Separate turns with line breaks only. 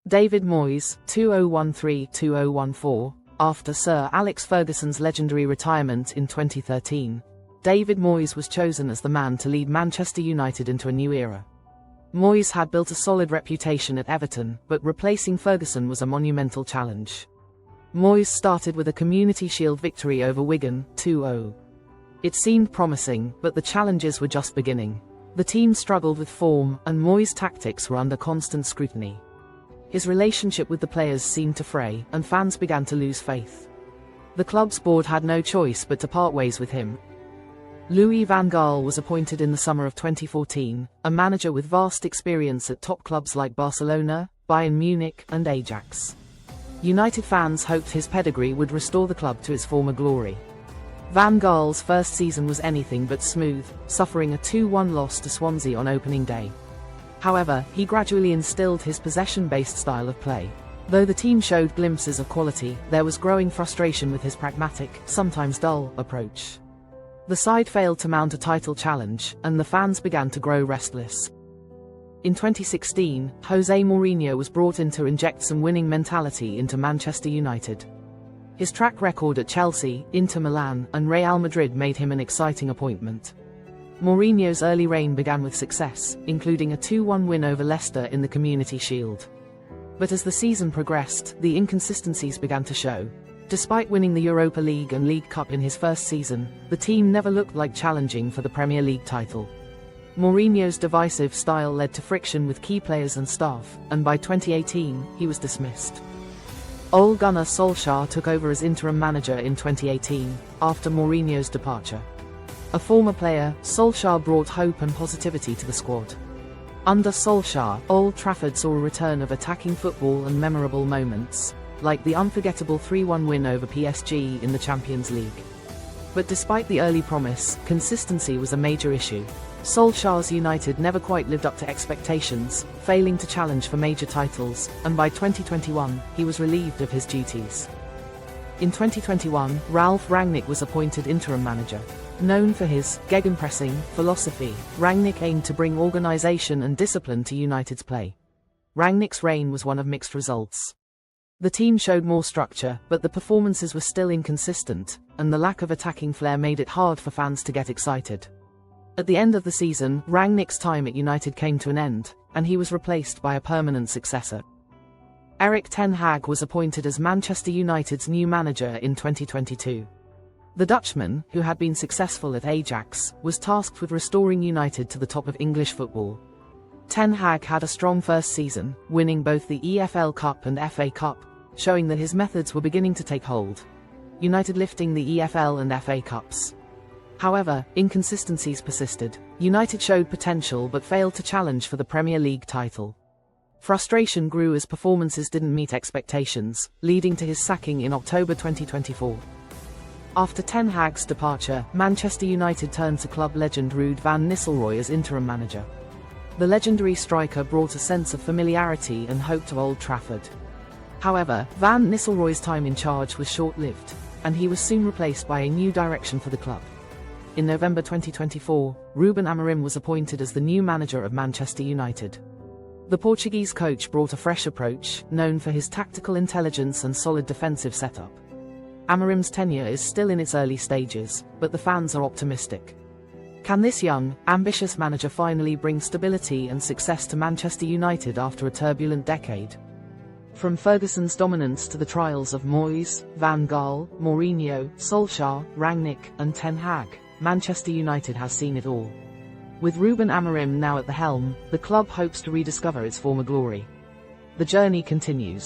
David Moyes, 2013-2014. After Sir Alex Ferguson's legendary retirement in 2013, David Moyes was chosen as the man to lead Manchester United into a new era. Moyes had built a solid reputation at Everton, but replacing Ferguson was a monumental challenge. Moyes started with a Community Shield victory over Wigan, 2-0. It seemed promising, but the challenges were just beginning. The team struggled with form, and Moyes' tactics were under constant scrutiny. His relationship with the players seemed to fray, and fans began to lose faith. The club's board had no choice but to part ways with him. Louis van Gaal was appointed in the summer of 2014, a manager with vast experience at top clubs like Barcelona, Bayern Munich, and Ajax. United fans hoped his pedigree would restore the club to its former glory. Van Gaal's first season was anything but smooth, suffering a 2-1 loss to Swansea on opening day. However, he gradually instilled his possession-based style of play. Though the team showed glimpses of quality, there was growing frustration with his pragmatic, sometimes dull, approach. The side failed to mount a title challenge, and the fans began to grow restless. In 2016, Jose Mourinho was brought in to inject some winning mentality into Manchester United. His track record at Chelsea, Inter Milan, and Real Madrid made him an exciting appointment. Mourinho's early reign began with success, including a 2-1 win over Leicester in the Community Shield. But as the season progressed, the inconsistencies began to show. Despite winning the Europa League and League Cup in his first season, the team never looked like challenging for the Premier League title. Mourinho's divisive style led to friction with key players and staff, and by 2018, he was dismissed. Ole Gunnar Solskjaer took over as interim manager in 2018, after Mourinho's departure. A former player, Solskjaer brought hope and positivity to the squad. Under Solskjaer, Old Trafford saw a return of attacking football and memorable moments, like the unforgettable 3-1 win over PSG in the Champions League. But despite the early promise, consistency was a major issue. Solskjaer's United never quite lived up to expectations, failing to challenge for major titles, and by 2021, he was relieved of his duties. In 2021, Ralf Rangnick was appointed interim manager. Known for his gegenpressing philosophy, Rangnick aimed to bring organisation and discipline to United's play. Rangnick's reign was one of mixed results. The team showed more structure, but the performances were still inconsistent, and the lack of attacking flair made it hard for fans to get excited. At the end of the season, Rangnick's time at United came to an end, and he was replaced by a permanent successor. Erik ten Hag was appointed as Manchester United's new manager in 2022. The Dutchman, who had been successful at Ajax, was tasked with restoring United to the top of English football. Ten Hag had a strong first season, winning both the EFL Cup and FA Cup, showing that his methods were beginning to take hold. United lifting the EFL and FA Cups. However, inconsistencies persisted. United showed potential but failed to challenge for the Premier League title. Frustration grew as performances didn't meet expectations, leading to his sacking in October 2024. After Ten Hag's departure, Manchester United turned to club legend Ruud van Nistelrooy as interim manager. The legendary striker brought a sense of familiarity and hope to Old Trafford. However, Van Nistelrooy's time in charge was short-lived, and he was soon replaced by a new direction for the club. In November 2024, Ruben Amorim was appointed as the new manager of Manchester United. The Portuguese coach brought a fresh approach, known for his tactical intelligence and solid defensive setup. Amorim's tenure is still in its early stages, but the fans are optimistic. Can this young, ambitious manager finally bring stability and success to Manchester United after a turbulent decade? From Ferguson's dominance to the trials of Moyes, Van Gaal, Mourinho, Solskjaer, Rangnick, and Ten Hag, Manchester United has seen it all. With Ruben Amorim now at the helm, the club hopes to rediscover its former glory. The journey continues.